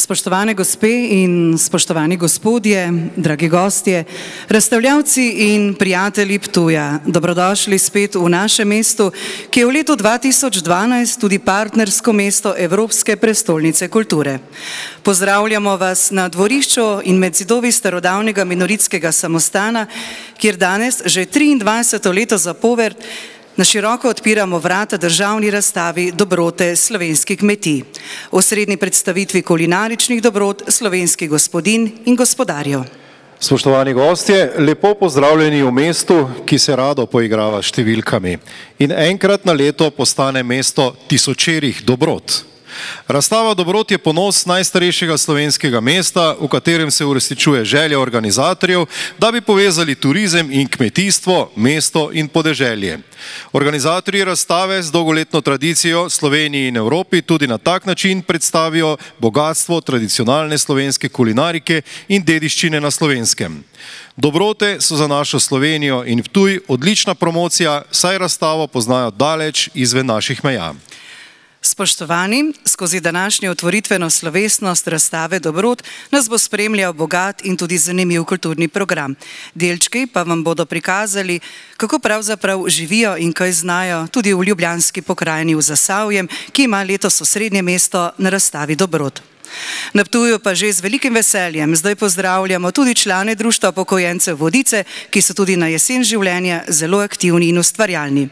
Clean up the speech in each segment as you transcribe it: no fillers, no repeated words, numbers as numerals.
Spoštovane gospe in spoštovani gospodje, dragi gostje, razstavljavci in prijatelji Ptuja, dobrodošli spet v našem mestu, ki je v letu 2012 tudi partnersko mesto Evropske prestolnice kulture. Pozdravljamo vas na dvorišču in med zidovi starodavnega minoritskega samostana, kjer danes že 23. leto zapored na široko odpiramo vrata državni razstavi Dobrote slovenskih kmetij, osrednji predstavitvi kulinaričnih dobrot slovenskih gospodinj in gospodarjev. Spoštovani gostje, lepo pozdravljeni v mestu, ki se rado poigrava s številkami in enkrat na leto postane mesto tisočerih dobrot. Razstava dobrot je ponos najstarejšega slovenskega mesta, v katerem se uresničuje želja organizatorjev, da bi povezali turizem in kmetijstvo, mesto in podeželje. Organizatorji razstave z dolgoletno tradicijo Sloveniji in Evropi tudi na tak način predstavijo bogatstvo tradicionalne slovenske kulinarike in dediščine na Slovenskem. Dobrote so za našo Slovenijo in Ptuj odlična promocija, saj razstavo poznajo daleč izven naših meja. Spoštovani, skozi današnjo otvoritveno slovesnost razstave dobrot nas bo spremljal bogat in tudi zanimiv kulturni program. Delčki pa vam bodo prikazali, kako pravzaprav živijo in kaj znajo tudi v ljubljanski pokrajini v Zasavjem, ki ima letos osrednje mesto na razstavi dobrot. Na Ptuju pa že z velikim veseljem zdaj pozdravljamo tudi člane Društva upokojencev Vodice, ki so tudi na jesen življenja zelo aktivni in ustvarjalni.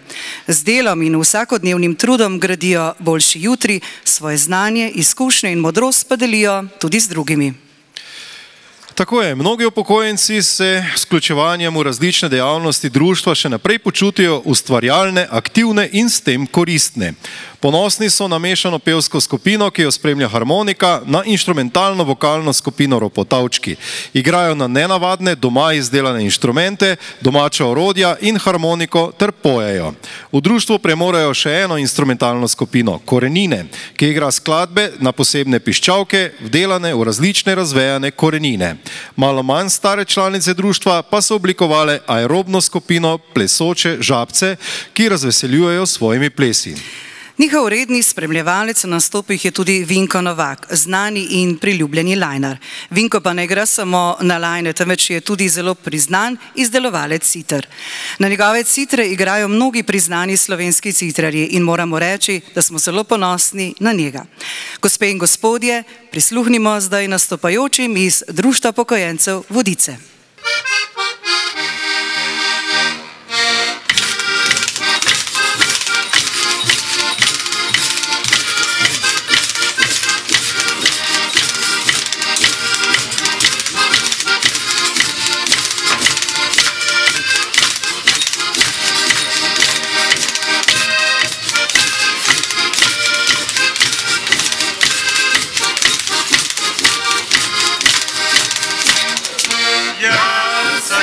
Z delom in vsakodnevnim trudom gradijo boljši jutri, svoje znanje, izkušnje in modrost pa delijo tudi z drugimi. Tako je, mnogi upokojenci se s vključevanjem v različne dejavnosti društva še naprej počutijo ustvarjalne, aktivne in s tem koristne. Ponosni so na mešano pevsko skupino, ki jo spremlja harmonika, na inštrumentalno-vokalno skupino Ropotavčki. Igrajo na nenavadne, doma izdelane inštrumente, domača orodja in harmoniko ter pojejo. V društvu premorejo še eno instrumentalno skupino, Korenine, ki igra skladbe na posebne piščalke, vdelane v različne razvejane korenine. Malo manj stare članice društva pa so oblikovale aerobno skupino Plesoče žabce, ki razveseljujejo svojimi plesi. Njihov redni spremljevalec na nastopih je tudi Vinko Novak, znani in priljubljeni lajnar. Vinko pa ne igra samo na lajne, temveč je tudi zelo priznan izdelovalec citer. Na njegove citre igrajo mnogi priznani slovenski citrarji in moramo reči, da smo zelo ponosni na njega. Gospe in gospodje, prisluhnimo zdaj nastopajočim iz Društva upokojencev Vodice. Yes.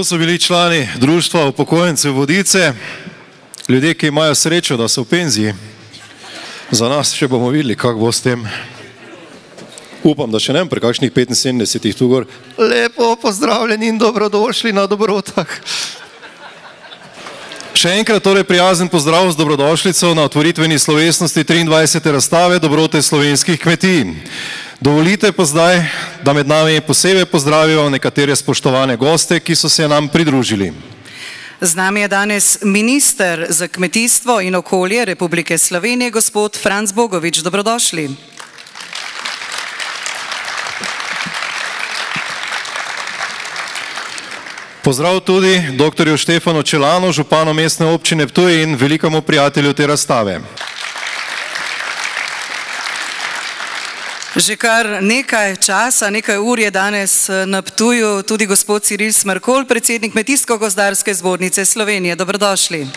To so bili člani Društva upokojencev Vodice, ljudje, ki imajo srečo, da so v penziji. Za nas še bomo videli, kako bo s tem. Upam, da še ne pri kakšnih 75 tu gor. Lepo pozdravljeni in dobrodošli na Dobrotah. Še enkrat torej prijazen pozdrav z dobrodošlico na otvoritveni slovesnosti 23. razstave Dobrote slovenskih kmetij. Dovolite pa zdaj, da med nami posebej pozdravijo nekatere spoštovane goste, ki so se nam pridružili. Z nami je danes minister za kmetijstvo in okolje Republike Slovenije, gospod Franc Bogovič. Dobrodošli. Pozdrav tudi doktorju Štefanu Čelanu, županu mestne občine Ptuj in velikemu prijatelju te razstave. Že kar nekaj časa, nekaj ur je danes na Ptuju tudi gospod Ciril Smrkolj, predsednik Kmetijsko-gozdarske zbornice Slovenije. Dobrodošli.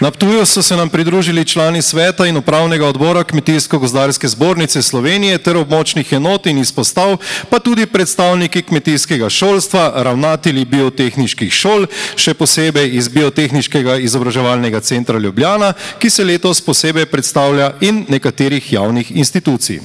Na Ptuju so se nam pridružili člani sveta in upravnega odbora Kmetijsko-gozdarske zbornice Slovenije ter območnih enot in izpostav, pa tudi predstavniki kmetijskega šolstva, ravnatelji biotehniških šol, še posebej iz Biotehniškega izobraževalnega centra Ljubljana, ki se letos posebej predstavlja, in nekaterih javnih institucij.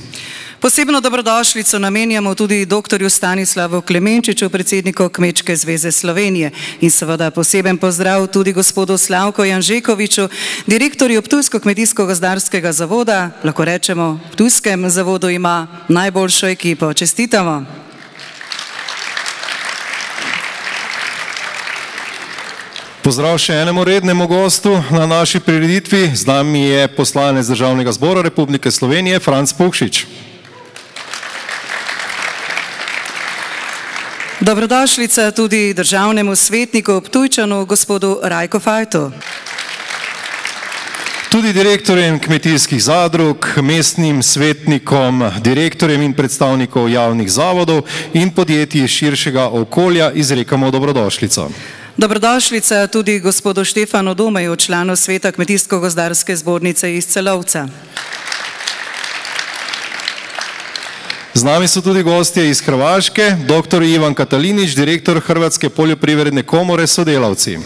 Posebno dobrodošlico namenjamo tudi doktorju Stanislavu Klemenčiču, predsedniku Kmečke zveze Slovenije, in seveda poseben pozdrav tudi gospodu Slavku Janžekoviču, direktorju Ptujsko kmetijsko-gozdarskega zavoda. Lahko rečemo, v Ptujskem zavodu ima najboljšo ekipo. Čestitamo. Pozdrav še enemu rednemu gostu na naši prireditvi. Z nami je poslanec Državnega zbora Republike Slovenije Franc Pukšič. Dobrodošlica tudi državnemu svetniku Ptujčanu, gospodu Rajku Fajtu. Tudi direktorjem kmetijskih zadrug, mestnim svetnikom, direktorjem in predstavnikov javnih zavodov in podjetij širšega okolja izrekamo dobrodošlico. Dobrodošlica tudi gospodu Štefanu Domaju, članu sveta Kmetijsko-gozdarske zbornice iz Celovca. Z nami so tudi gostje iz Hrvaške, dr. Ivan Katalinić, direktor Hrvatske poljoprivredne komore, sodelavci.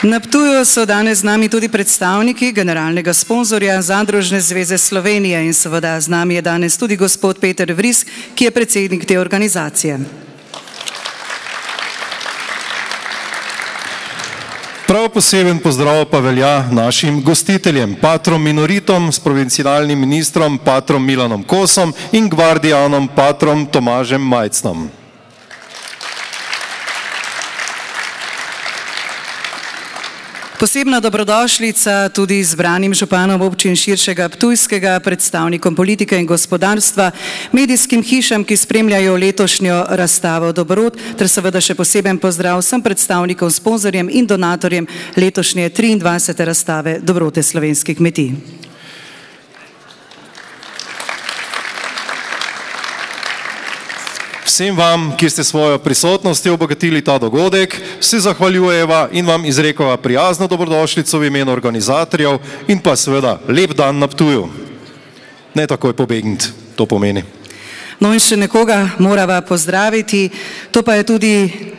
Na Ptuju so danes z nami tudi predstavniki generalnega sponzorja Zadružne zveze Slovenije in seveda z nami je danes tudi gospod Peter Vris, ki je predsednik te organizacije. Prav poseben pozdrav pa velja našim gostiteljem, patrom minoritom s provincialnim ministrom patrom Milanom Kosom in gvardijanom patrom Tomažem Majcnom. Posebna dobrodošlica tudi izbranim županom občin širšega Ptujskega, predstavnikom politike in gospodarstva, medijskim hišam, ki spremljajo letošnjo razstavo Dobrot, ter seveda še poseben pozdrav vsem predstavnikom, sponzorjem in donatorjem letošnje 23. razstave Dobrote slovenskih kmetij. Vsem vam, ki ste svojo prisotnostjo obogatili ta dogodek, se zahvaljujeva in vam izrekava prijazno dobrodošlico v imenu organizatorjev in pa seveda lep dan na Ptuju. Ne takoj pobegniti, to pomeni. No in še nekoga morava pozdraviti, to pa je tudi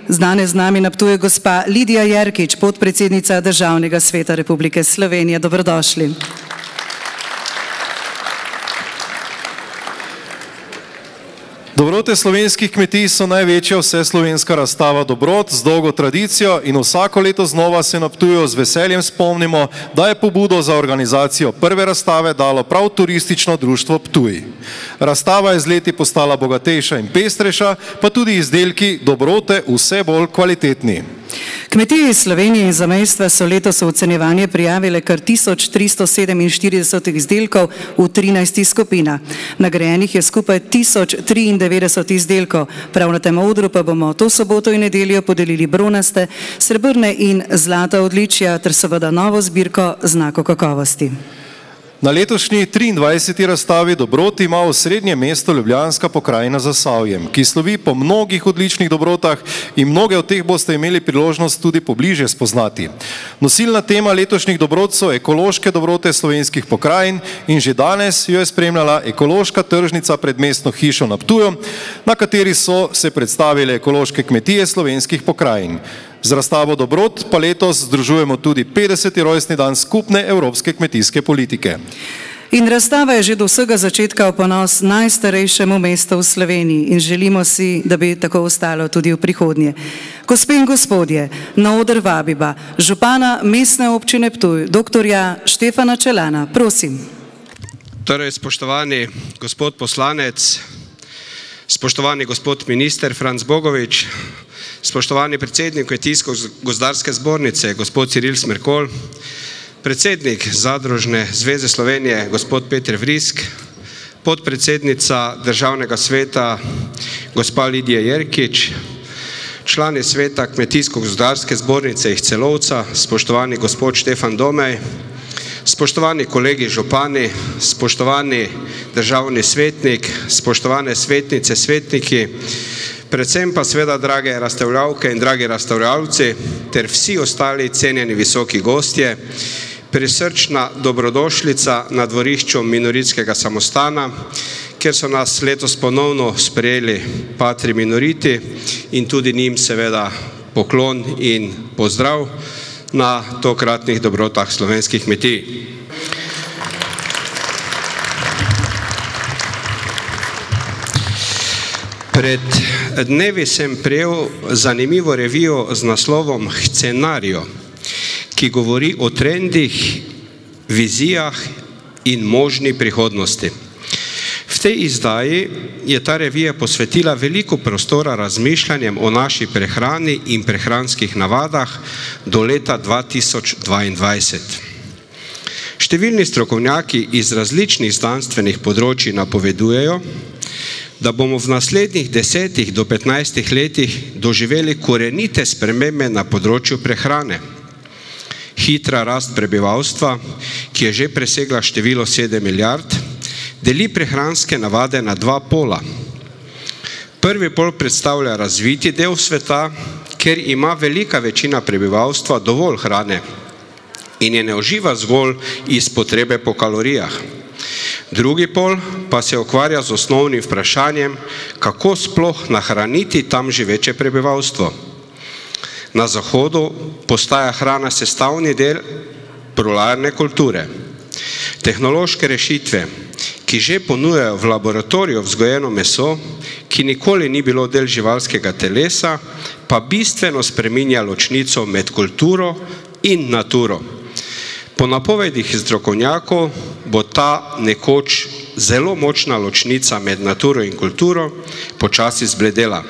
danes z nami na Ptuju gospa Lidija Jerkič, podpredsednica Državnega sveta Republike Slovenije. Dobrodošli. Dobrote slovenskih kmetij so največja vseslovenska razstava dobrot z dolgo tradicijo in vsako leto znova se na Ptuju z veseljem spomnimo, da je pobudo za organizacijo prve razstave dalo prav turistično društvo Ptuj. Razstava je z leti postala bogatejša in pestreša, pa tudi izdelki dobrote vse bolj kvalitetni. Kmetije iz Slovenije in zamejstva so letos v ocenjevanje prijavile kar 1347 izdelkov v 13 skupinah. Nagrajenih je skupaj 1093 izdelkov. Prav na tem odru pa bomo to soboto in nedeljo podelili bronaste, srebrne in zlata odličja ter seveda novo zbirko znakov kakovosti. Na letošnji 23. razstavi Dobrot ima osrednje mesto ljubljanska pokrajina z Zasavjem, ki slovi po mnogih odličnih dobrotah in mnoge od teh boste imeli priložnost tudi pobliže spoznati. Nosilna tema letošnjih dobrot so ekološke dobrote slovenskih pokrajin in že danes jo je spremljala ekološka tržnica pred mestno hišo na Ptuju, na kateri so se predstavile ekološke kmetije slovenskih pokrajin. Z razstavo Dobrot pa letos združujemo tudi 50. rojstni dan skupne evropske kmetijske politike. In razstava je že do vsega začetka v ponos najstarejšemu mestu v Sloveniji in želimo si, da bi tako ostalo tudi v prihodnje. Gospe in gospodje, na oder vabiva župana mestne občine Ptuj, doktorja Štefana Čelana. Prosim. Torej, spoštovani gospod poslanec, spoštovani gospod minister Franc Bogovič, spoštovani predsednik Kmetijsko-gozdarske zbornice, gospod Ciril Smerkolj, predsednik Zadružne zveze Slovenije, gospod Peter Vrisk, podpredsednica Državnega sveta, gospa Lidija Jerkič, člani sveta Kmetijsko-gozdarske zbornice iz Celovca, spoštovani gospod Štefan Domej, spoštovani kolegi župani, spoštovani državni svetnik, spoštovane svetnice, svetniki, predvsem pa seveda drage razstavljavke in dragi razstavljavci ter vsi ostali cenjeni visoki gostje, prisrčna dobrodošlica na dvorišču Minoritskega samostana, kjer so nas letos ponovno sprejeli patri minoriti in tudi njim seveda poklon in pozdrav na tokratnih dobrotah slovenskih kmetij. Pred dnevi sem prejel zanimivo revijo z naslovom Scenarijo, ki govori o trendih, vizijah in možni prihodnosti. V tej izdaji je ta revija posvetila veliko prostora razmišljanjem o naši prehrani in prehranskih navadah do leta 2022. Številni strokovnjaki iz različnih znanstvenih področij napovedujejo, da bomo v naslednjih 10 do 15 letih doživeli korenite spremembe na področju prehrane. Hitra rast prebivalstva, ki je že presegla število 7 milijard, deli prehranske navade na dva pola. Prvi pol predstavlja razviti del sveta, kjer ima velika večina prebivalstva dovolj hrane in je ne uživa zgolj iz potrebe po kalorijah. Drugi pol pa se ukvarja z osnovnim vprašanjem, kako sploh nahraniti tam živeče prebivalstvo. Na Zahodu postaja hrana sestavni del pluralne kulture. Tehnološke rešitve, ki že ponujajo v laboratoriju vzgojeno meso, ki nikoli ni bilo del živalskega telesa, pa bistveno spreminja ločnico med kulturo in naturo. Po napovedih strokovnjakov bo ta nekoč zelo močna ločnica med naturo in kulturo počasi zbledela.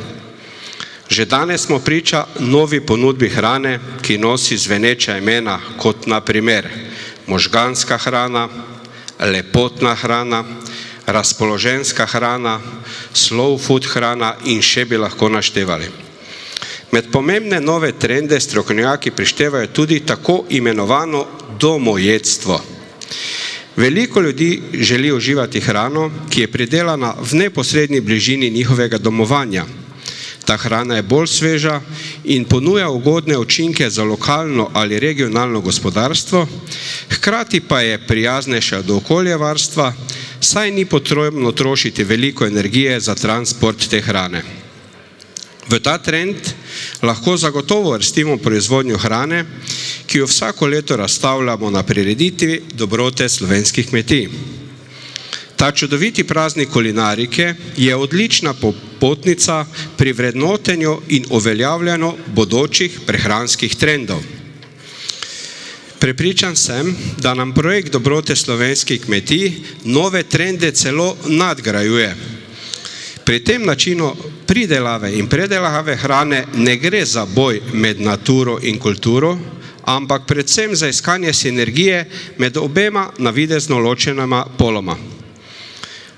Že danes smo priča novi ponudbi hrane, ki nosi zveneča imena, kot na primer možganska hrana, lepotna hrana, razpoloženjska hrana, slow food hrana in še bi lahko naštevali. Med pomembne nove trende strokovnjaki prištevajo tudi tako imenovano domojedstvo. Veliko ljudi želi uživati hrano, ki je pridelana v neposredni bližini njihovega domovanja. Ta hrana je bolj sveža in ponuja ugodne učinke za lokalno ali regionalno gospodarstvo, hkrati pa je prijaznejša do okoljevarstva, saj ni potrebno trošiti veliko energije za transport te hrane. V ta trend lahko zagotovo vrstimo proizvodnjo hrane, ki jo vsako leto razstavljamo na prireditvi dobrote slovenskih kmetij. Ta čudoviti praznik kulinarike je odlična popotnica pri vrednotenju in uveljavljanju bodočih prehranskih trendov. Prepričan sem, da nam projekt dobrote slovenskih kmetij nove trende celo nadgrajuje. Pri tem načinu pridelave in predelave hrane ne gre za boj med naturo in kulturo, ampak predvsem za iskanje sinergije med obema navidezno ločenima poloma.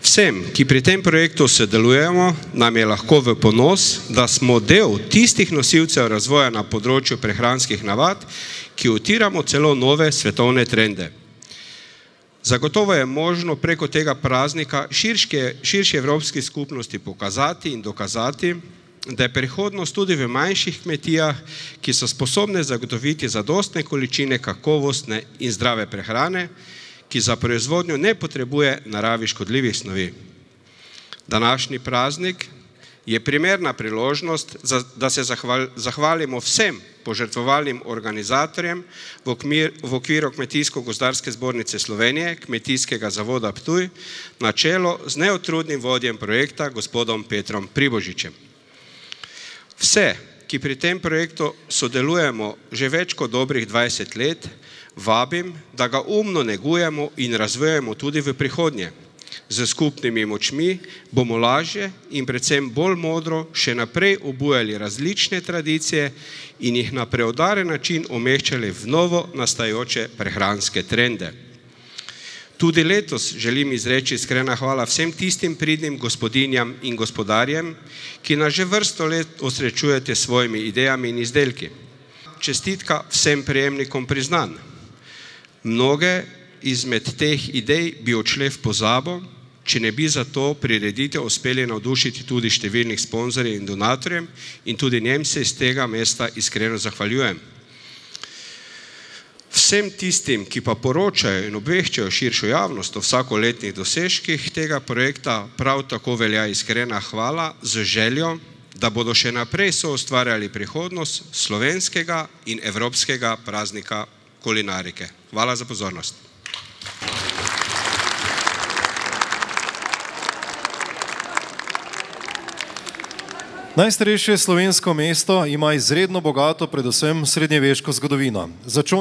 Vsem, ki pri tem projektu sodelujemo, nam je lahko v ponos, da smo del tistih nosilcev razvoja na področju prehranskih navad, ki utiramo celo nove svetovne trende. Zagotovo je možno preko tega praznika širši evropski skupnosti pokazati in dokazati, da je prihodnost tudi v manjših kmetijah, ki so sposobne zagotoviti zadostne količine kakovostne in zdrave prehrane, ki za proizvodnjo ne potrebuje naravi škodljivih snovi. Današnji praznik je primerna priložnost, da se zahvalimo vsem požrtvovalnim organizatorjem v okviru Kmetijsko-gozdarske zbornice Slovenije, Kmetijskega zavoda Ptuj, na čelo z neutrudnim vodjem projekta, gospodom Petrom Pribožičem. Vse, ki pri tem projektu sodelujemo že več kot dobrih 20 let, vabim, da ga umno negujemo in razvijamo tudi v prihodnje. Z skupnimi močmi bomo lažje in predvsem bolj modro še naprej obujali različne tradicije in jih na preudaren način umeščali v novo nastajajoče prehranske trende. Tudi letos želim izreči iskrena hvala vsem tistim pridnim gospodinjam in gospodarjem, ki nas že vrsto let osrečujete s svojimi idejami in izdelki. Čestitka vsem prejemnikom priznanj. Mnoge izmed teh idej bi odšle v pozabo, če ne bi za to prireditev uspeli navdušiti tudi številnih sponzorjev in donatorjev in tudi njem se iz tega mesta iskreno zahvaljujem. Vsem tistim, ki pa poročajo in obveščajo širšo javnost o vsakoletnih dosežkih tega projekta, prav tako velja iskrena hvala z željo, da bodo še naprej soustvarjali prihodnost slovenskega in evropskega praznika kulinarike. Hvala za pozornost. Najstarejše slovensko mesto ima izredno bogato, predvsem srednjeveško zgodovino.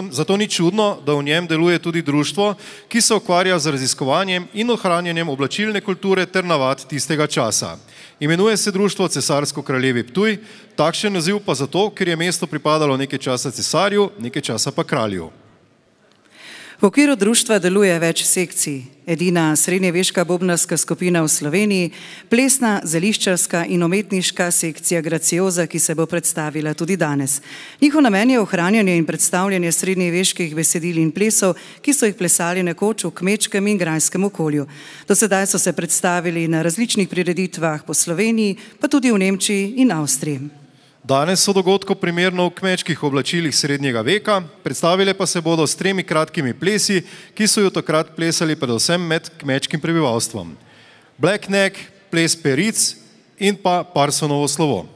Zato ni čudno, da v njem deluje tudi društvo, ki se ukvarja z raziskovanjem in ohranjanjem oblačilne kulture ter navad tistega časa. Imenuje se društvo Cesarsko-kraljevi Ptuj, takšen naziv pa zato, ker je mesto pripadalo nekaj časa cesarju, nekaj časa pa kralju. V okviru društva deluje več sekcij. Edina srednjeveška bobnarska skupina v Sloveniji, plesna, zeliščarska in umetniška sekcija Gracioza, ki se bo predstavila tudi danes. Njihov namen je ohranjanje in predstavljanje srednjeveških besedil in plesov, ki so jih plesali nekoč v kmečkem in grajskem okolju. Do sedaj so se predstavili na različnih prireditvah po Sloveniji, pa tudi v Nemčiji in Avstriji. Danes so dogodkov primerno v kmečkih oblačilih srednjega veka, predstavile pa se bodo s 3 kratkimi plesi, ki so jo takrat plesali predvsem med kmečkim prebivalstvom. Black Neck, ples Peric in pa Parsonovo slovo.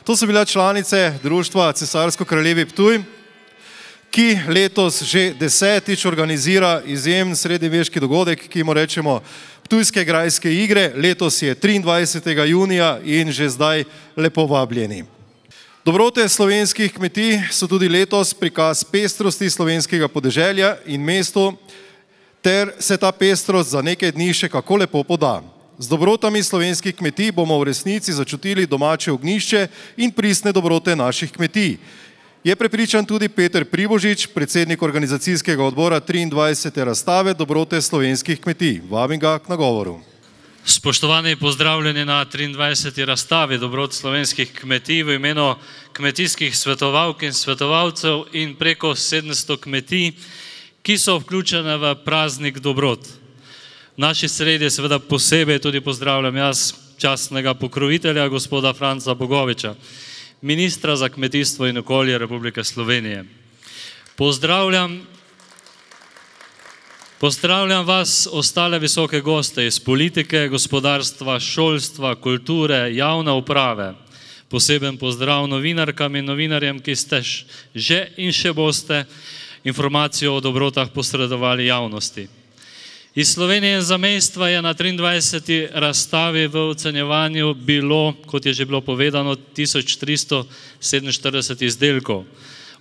To so bile članice Društva Cesarsko-kraljevi Ptuj, ki letos že 10. organizira izjemen srednjeveški dogodek, ki mu rečemo Ptujske grajske igre. Letos je 23. junija in že zdaj lepo vabljeni. Dobrote slovenskih kmetij so tudi letos prikaz pestrosti slovenskega podeželja in mestu, ter se ta pestrost za nekaj dni še kako lepo poda. Z dobrotami slovenskih kmetij bomo v resnici začutili domače ognjišče in pristne dobrote naših kmetij. Je prepričan tudi Peter Pribožič, predsednik organizacijskega odbora 23. razstave Dobrote slovenskih kmetij. Vabim ga k nagovoru. Spoštovani, pozdravljeni na 23. razstavi Dobrot slovenskih kmetij v imenu kmetijskih svetovalk in svetovalcev in preko 700 kmetij, ki so vključene v praznik dobrot. V naši sredi seveda posebej tudi pozdravljam jaz častnega pokrovitelja gospoda Franca Bogoviča, ministra za kmetijstvo in okolje Republike Slovenije. Pozdravljam vas ostale visoke goste iz politike, gospodarstva, šolstva, kulture, javne uprave. Poseben pozdrav novinarkam in novinarjem, ki ste že in še boste informacijo o dobrotah posredovali javnosti. Iz Slovenije in zamejstva je na 23. razstavi v ocenjevanju bilo, kot je že bilo povedano, 1347 izdelkov.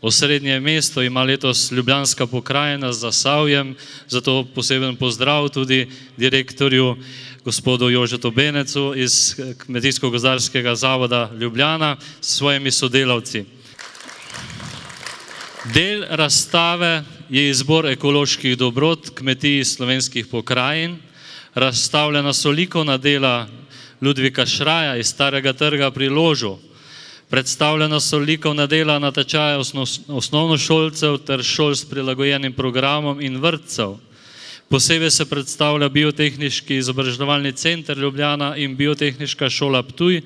Osrednje mesto ima letos Ljubljanska pokrajina z Zasavjem, zato poseben pozdrav tudi direktorju gospodu Jožetu Benecu iz Kmetijsko-gozdarskega zavoda Ljubljana s svojimi sodelavci. Del razstave je izbor ekoloških dobrot kmetij slovenskih pokrajin. Razstavljena so likovna dela Ludvika Šraja iz Starega trga pri Ložu. Predstavljena so likovna dela natečaja osnovnošolcev ter šol s prilagojenim programom in vrtcev. Posebej se predstavlja Biotehniški izobraževalni center Ljubljana in Biotehniška šola Ptuj,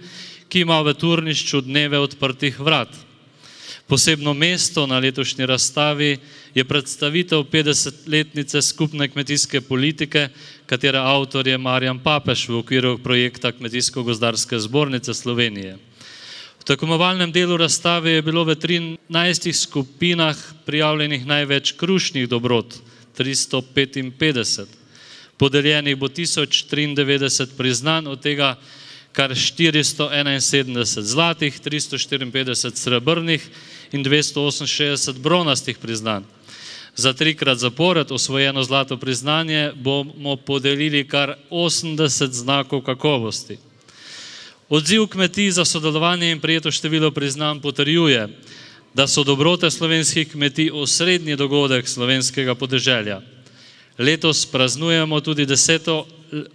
ki ima v turnišču dneve odprtih vrat. Posebno mesto na letošnji razstavi je predstavitev 50-letnice skupne kmetijske politike, katere avtor je Marjan Papež v okviru projekta Kmetijsko-gozdarske zbornice Slovenije. V tekmovalnem delu razstave je bilo v 13 skupinah prijavljenih največ krušnih dobrot, 355. Podeljenih bo 1093 priznanj, od tega kar 471 zlatih, 354 srebrnih in 268 bronastih priznanj. Za 3-krat zapored osvojeno zlato priznanje bomo podelili kar 80 znakov kakovosti. Odziv kmetij za sodelovanje in prijeto število priznanj potrjuje, da so dobrote slovenskih kmetij osrednji dogodek slovenskega podeželja. Letos praznujemo tudi 10.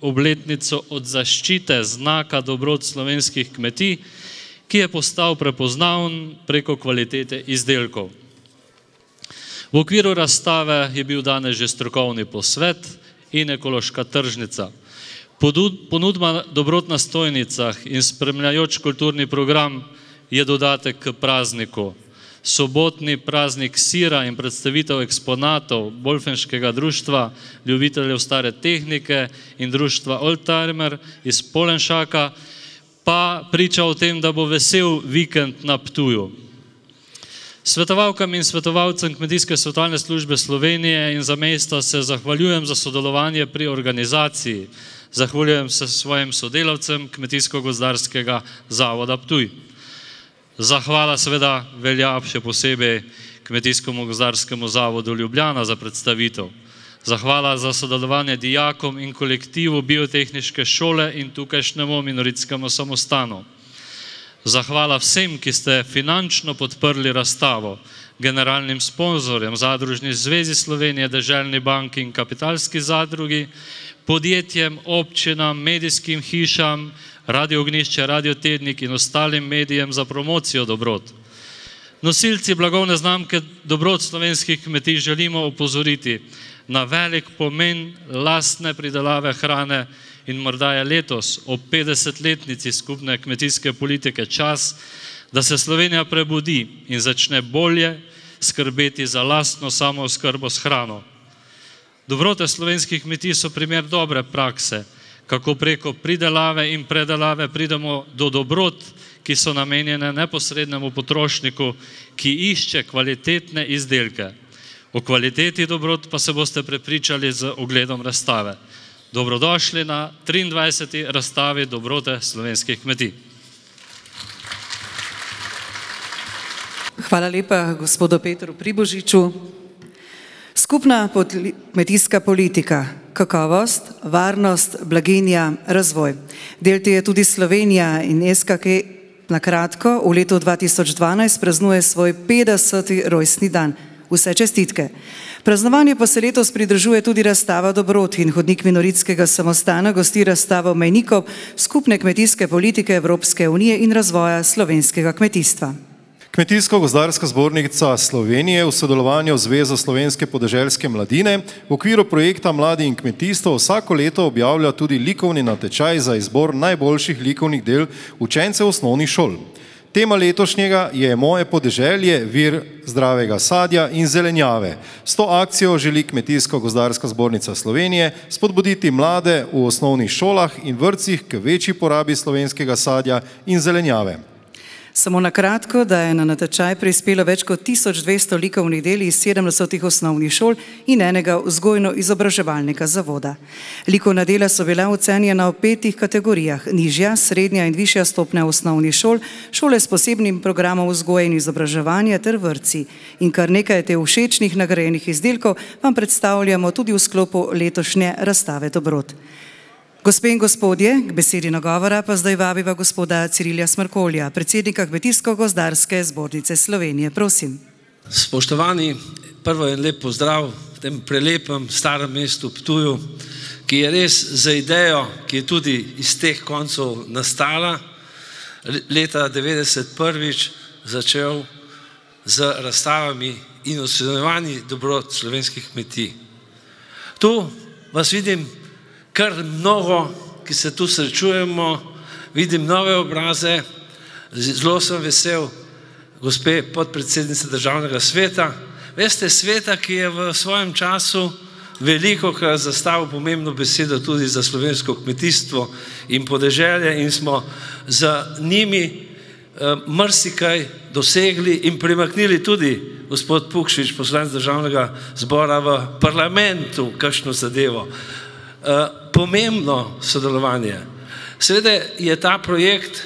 obletnico od zaščite znaka dobrot slovenskih kmetij, ki je postal prepoznaven preko kvalitete izdelkov. V okviru razstave je bil danes že strokovni posvet in ekološka tržnica. Ponudba dobrot na stojnicah in spremljajoč kulturni program je dodatek k prazniku. Sobotni praznik sira in predstavitev eksponatov Bolfenškega društva ljubiteljev stare tehnike in društva Oldtimer iz Polenšaka pa priča o tem, da bo vesel vikend na Ptuju. Svetovalkam in svetovalcem Kmetijske svetovalne službe Slovenije in zamejstva se zahvaljujem za sodelovanje pri organizaciji. Zahvaljujem se svojim sodelavcem Kmetijsko-gozdarskega zavoda Ptuj. Zahvala seveda velja še posebej Kmetijsko-gozdarskemu zavodu Ljubljana za predstavitev. Zahvala za sodelovanje dijakom in kolektivu Biotehniške šole in tukajšnjemu minoritskemu samostanu. Zahvala vsem, ki ste finančno podprli razstavo, generalnim sponzorjem, Zadružni zvezi Slovenije, Deželni banki in Kapitalski zadrugi, podjetjem, občinam, medijskim hišam, Radio Ognjišče, Radio Tednik in ostalim medijem za promocijo dobrot. Nosilci blagovne znamke Dobrot slovenskih kmetij želimo opozoriti na velik pomen lastne pridelave hrane in morda je letos ob 50-letnici skupne kmetijske politike čas, da se Slovenija prebudi in začne bolje skrbeti za lastno samooskrbo s hrano. Dobrote slovenskih kmetij so primer dobre prakse, kako preko pridelave in predelave pridemo do dobrot, ki so namenjene neposrednemu potrošniku, ki išče kvalitetne izdelke. O kvaliteti dobrot pa se boste prepričali z ogledom razstave. Dobrodošli na 23. razstavi Dobrote slovenskih kmetij. Hvala lepa gospodu Petru Pribožiču. Skupna kmetijska politika, kakovost, varnost, blaginja, razvoj. Del te je tudi Slovenija in SKK na kratko v letu 2012 praznuje svoj 50. rojstni dan. Vse čestitke. Praznovanje pa se letos pridružuje tudi razstava Dobrot in hodnik minoritskega samostana gosti razstavo mejnikov skupne kmetijske politike Evropske unije in razvoja slovenskega kmetijstva. Kmetijsko-gozdarska zbornica Slovenije v sodelovanju z Zvezo slovenske podeželske mladine v okviru projekta Mladi in kmetijstvo vsako leto objavlja tudi likovni natečaj za izbor najboljših likovnih del učencev osnovnih šol. Tema letošnjega je Moje podeželje, vir zdravega sadja in zelenjave. S to akcijo želi Kmetijsko-gozdarska zbornica Slovenije spodbuditi mlade v osnovnih šolah in vrtcih k večji porabi slovenskega sadja in zelenjave. Samo na kratko, da je na natečaj prispelo več kot 1200 likovnih del iz 70 osnovnih šol in enega vzgojno-izobraževalnega zavoda. Likovna dela so bila ocenjena v 5 kategorijah: nižja, srednja in višja stopnja osnovnih šol, šole s posebnim programom vzgoje in izobraževanja ter vrtci. In kar nekaj te všečnih nagrajenih izdelkov vam predstavljamo tudi v sklopu letošnje razstave Dobrot. Gospe in gospodje, k besedi nagovora pa zdaj vabiva gospoda Cirilija Smrkolja, predsednika Kmetijsko-gozdarske zbornice Slovenije. Prosim. Spoštovani, prvo en lep pozdrav v tem prelepem starem mestu Ptuju, ki je res za idejo, ki je tudi iz teh koncev nastala, leta 1991 začel z razstavami in ocenjevanji dobrot slovenskih kmetij. Tu vas vidim kar mnogo, ki se tu srečujemo, vidim nove obraze, zelo sem vesel gospe podpredsednice Državnega sveta. Veste, sveta, ki je v svojem času velikokrat zastavil pomembno besedo tudi za slovensko kmetijstvo in podeželje in smo z njimi marsikaj dosegli in premaknili tudi gospod Pukšič, poslanec Državnega zbora v parlamentu, kakšno zadevo. Pomembno sodelovanje. Seveda je ta projekt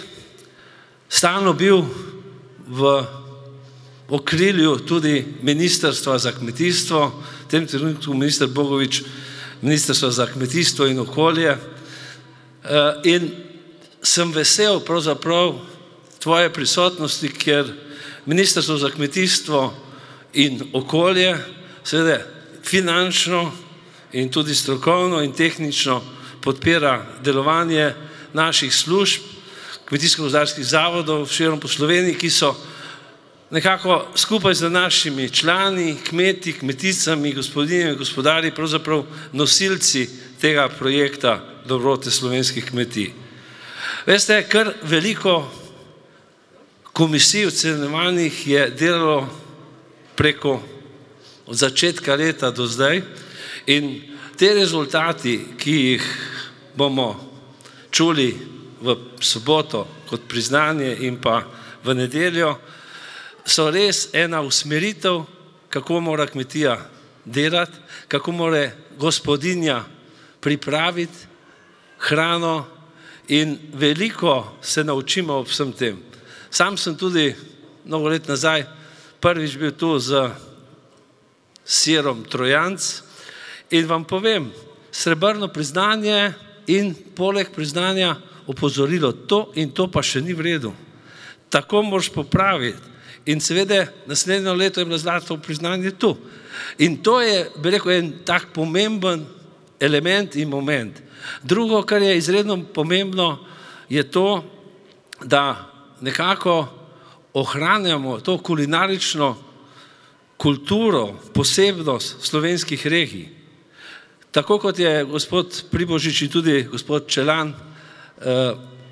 stalno bil v okrilju tudi Ministrstva za kmetijstvo, v tem trenutku minister Bogovič, Ministrstva za kmetijstvo in okolje. In sem vesel pravzaprav tvoje prisotnosti, ker Ministrstvo za kmetijstvo in okolje seveda finančno in tudi strokovno in tehnično podpira delovanje naših služb, kmetijsko-gozdarskih zavodov širom po Sloveniji, ki so nekako skupaj z našimi člani, kmeti, kmeticami, gospodinjami, gospodarji, pravzaprav nosilci tega projekta Dobrote slovenskih kmetij. Veste, kar veliko komisij ocenjevanih je delalo preko od začetka leta do zdaj. In te rezultati, ki jih bomo čuli v soboto kot priznanje in pa v nedeljo, so res ena usmeritev, kako mora kmetija delati, kako mora gospodinja pripraviti hrano in veliko se naučimo ob vsem tem. Sam sem tudi mnogo let nazaj prvič bil tu z sirom Trojanc In vam povem, srebrno priznanje in poleg priznanja opozorilo, to in to pa še ni v redu. Tako moraš popraviti. In seveda, naslednjo leto je bilo zlato priznanje tu. In to je, bi rekel, en tak pomemben element in moment. Drugo, kar je izredno pomembno, je to, da nekako ohranjamo to kulinarično kulturo, posebnost slovenskih regij. Tako kot je gospod Pribožič in tudi gospod Čelan,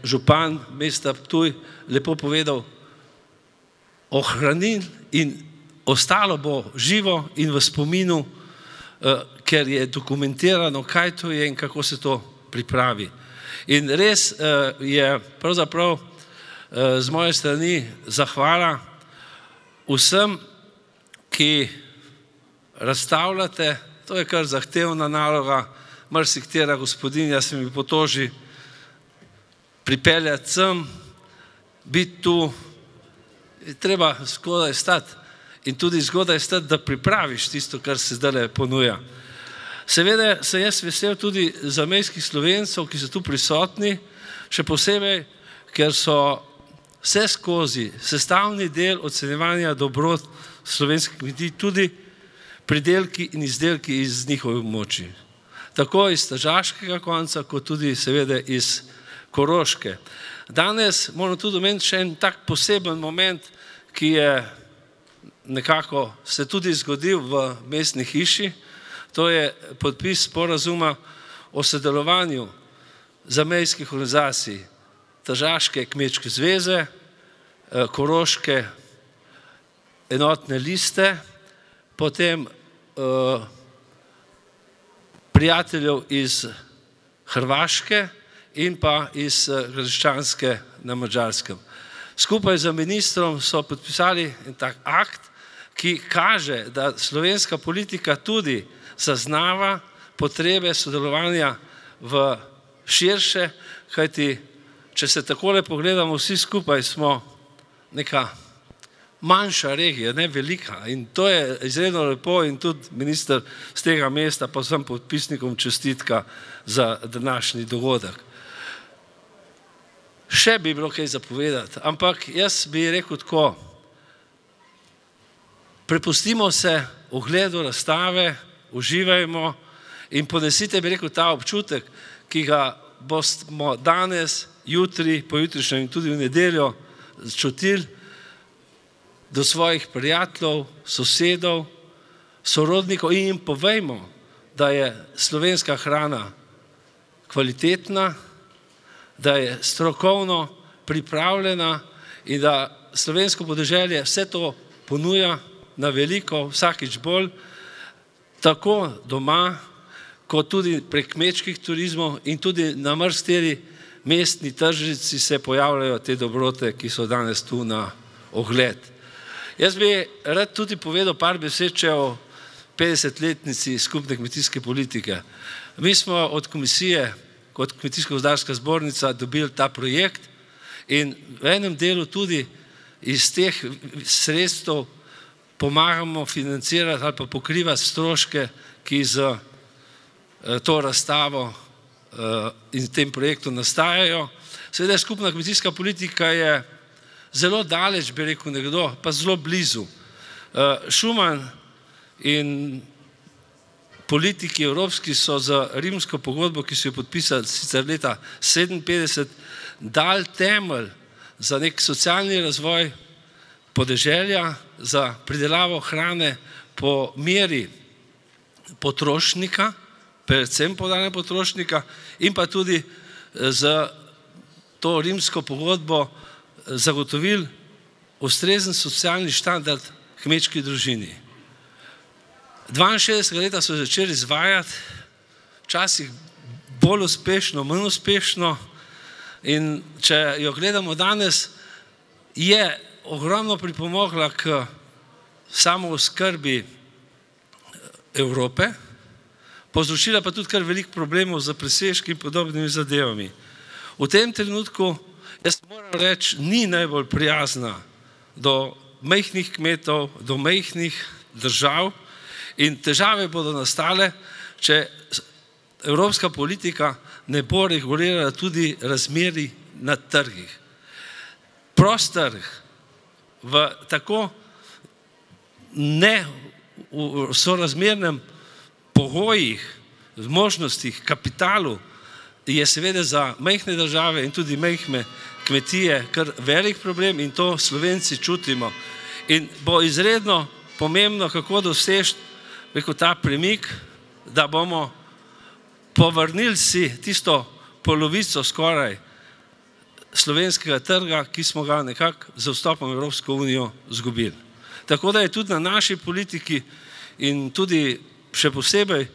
župan mesta Ptuj, lepo povedal, ohranil in ostalo bo živo in v spominu, ker je dokumentirano, kaj to je in kako se to pripravi. In res je pravzaprav z moje strani zahvala vsem, ki razstavljate, to je kar zahtevna naloga, marsikatera gospodinja se mi potoži pripeljati sem, biti tu, treba zgodaj stati in tudi zgodaj stati, da pripraviš tisto, kar se zdaj ponuja. Seveda sem jaz vesel tudi zamejskih Slovencev, ki so tu prisotni, še posebej, ker so vse skozi sestavni del ocenjevanja dobrot slovenskih kmetij, tudi pridelki in izdelki iz njihovih območij. Tako iz tržaškega konca, kot tudi seveda iz Koroške. Danes moram tudi omeniti še en tak poseben moment, ki je nekako se tudi zgodil v mestni hiši, to je podpis sporazuma o sodelovanju zamejskih organizacij Tržaške kmečke zveze, Koroške enotne liste, potem prijateljev iz Hrvaške in pa iz Gradiščanske na Madžarskem. Skupaj z ministrom so podpisali en tak akt, ki kaže, da slovenska politika tudi zaznava potrebe sodelovanja v širše, kajti če se takole pogledamo, vsi skupaj smo neka manjša regija, ne velika. In to je izredno lepo in tudi minister z tega mesta, pa vsem podpisnikom čestitka za današnji dogodek. Še bi bilo kaj zapovedati, ampak jaz bi rekel tako, prepustimo se ogledu razstave, uživajmo in ponesite, bi rekel, ta občutek, ki ga bomo danes, jutri, pojutrišnjem in tudi v nedeljo čutili do svojih prijateljev, sosedov, sorodnikov in jim povejmo, da je slovenska hrana kvalitetna, da je strokovno pripravljena in da slovensko podeželje vse to ponuja na veliko, vsakič bolj, tako doma, kot tudi prek kmečkih turizmov in tudi na marsikateri mestni tržnici se pojavljajo te dobrote, ki so danes tu na ogled. Jaz bi rad tudi povedal par besed še o 50-letnici skupne kmetijske politike. Mi smo od komisije, kot Kmetijsko-gozdarska zbornica, dobili ta projekt in v enem delu tudi iz teh sredstev pomagamo financirati ali pa pokrivati stroške, ki z to razstavo in tem projektu nastajajo. Seveda skupna kmetijska politika je zelo daleč, bi rekel nekdo, pa zelo blizu. Schuman in politiki evropski so za rimsko pogodbo, ki so jo podpisali sicer leta 1957, dali temelj za nek socialni razvoj podeželja, za pridelavo hrane po meri potrošnika, predvsem podane potrošnika in pa tudi za to rimsko pogodbo zagotovili ustrezen socialni standard kmečki družini. 62 leta so začeli izvajati, včasih bolj uspešno, manj uspešno in če jo gledamo danes, je ogromno pripomogla k samooskrbi Evrope, povzročila pa tudi kar veliko problemov za presežki in podobnimi zadevami. V tem trenutku, jaz moram reči, ni najbolj prijazna do majhnih kmetov, do majhnih držav in težave bodo nastale, če evropska politika ne bo regulirala tudi razmeri na trgih. Prost trg v tako sorazmernem pogojih, možnostih, kapitalu je seveda za majhne države in tudi majhne kmetije kar velik problem in to Slovenci čutimo. In bo izredno pomembno, kako doseči ta premik, da bomo povrnili si tisto polovico skoraj slovenskega trga, ki smo ga nekako z vstopom v Evropsko unijo izgubili. Tako da je tudi na naši politiki in tudi še posebej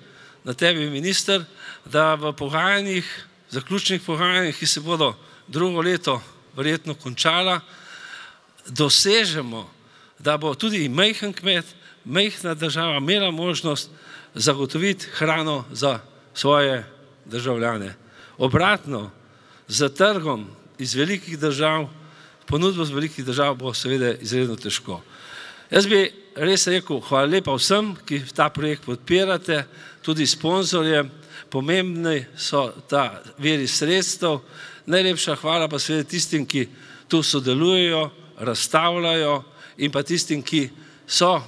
na tebi, minister, da v pogajanjih, zaključnih pogajanjih, ki se bodo drugo leto verjetno končala, dosežemo, da bo tudi majhen kmet, majhna država imela možnost zagotoviti hrano za svoje državljane. Obratno, z trgom iz velikih držav, ponudbo z velikih držav bo seveda izredno težko. Jaz bi res rekel, hvala lepa vsem, ki ta projekt podpirate, tudi sponzorje, pomembni so ta viri sredstev, najlepša hvala pa seveda tistim, ki tu sodelujejo, razstavljajo in pa tistim, ki so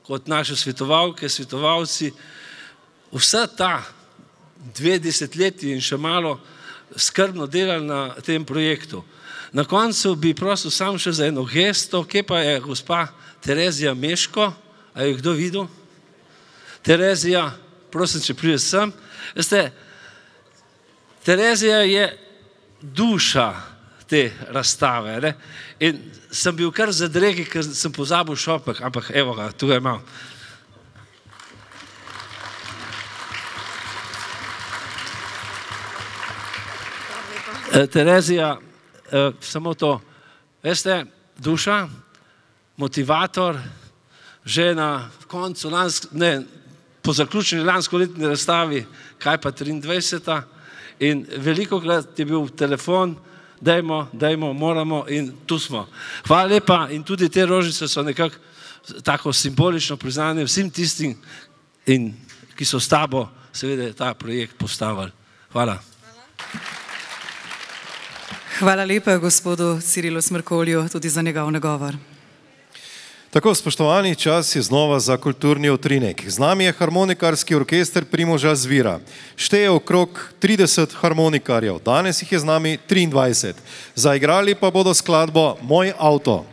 kot naše svetovalke, svetovalci, vsa ta 2 desetletji in še malo skrbno delali na tem projektu. Na koncu bi prosil sam še za eno gesto, kje pa je gospa Terezija Meško, a jo kdo videl? Terezija, prosim, če pride sem. Veste, Terezija je duša te razstave, ne? In sem bil kar zadregi, ker sem pozabil šopek, ampak evo ga, tu ga imam. Terezija, samo to, veste, duša, motivator, že na koncu, po zaključeni lanskoletni razstavi, kaj pa 23. In velikokrat je bil telefon, dajmo, moramo in tu smo. Hvala lepa in tudi te rožice so nekako tako simbolično priznanje vsem tistim, ki so s tabo seveda ta projekt postavili. Hvala. Hvala lepa gospodu Cirilu Smrkolju tudi za njegov nagovor. Tako, spoštovani, čas je znova za kulturni utrinek. Z nami je harmonikarski orkester Primoža Zvira. Šteje okrog 30 harmonikarjev, danes jih je z nami 23. Zaigrali pa bodo skladbo Moj avto.